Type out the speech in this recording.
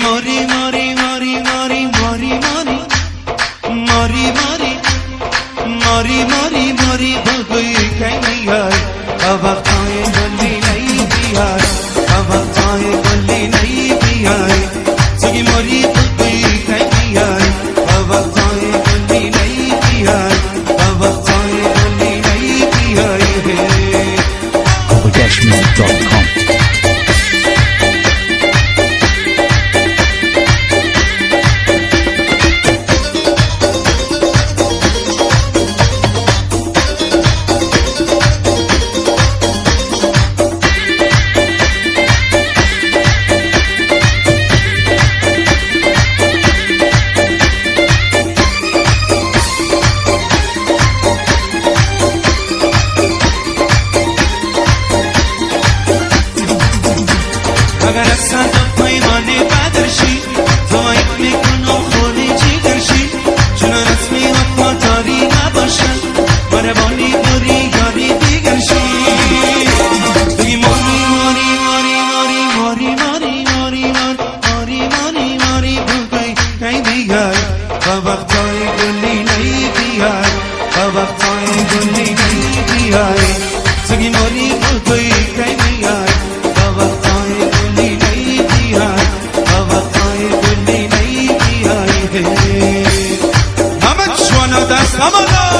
ماری ماری ماری ماری ماری ماری ماری ماری ماری ماری ماری بگوی که میای وقتای گلی نی بیای وقتای گلی نی بیای سگی ماری بگوی که میای وقتای گلی نی بیای وقتای گلی نی بیای Kogodashmusic.com اگر از صندوق پیمانه بدرشی زایق میکنم خونه جیگرشی چنان اسمی وفاداری نباشد مربانی بری یاری دیگرشی بگی ماری ماری ماری ماری ماری ماری ماری ماری ماری ماری بگوی کی بیای وقتای گلی نی بیای وقتای گلی نی بیای سگی ماری بگوی کی بیای وقتای گلی نی بیای وقتای گلی نی بیای همه شوانا دست همانا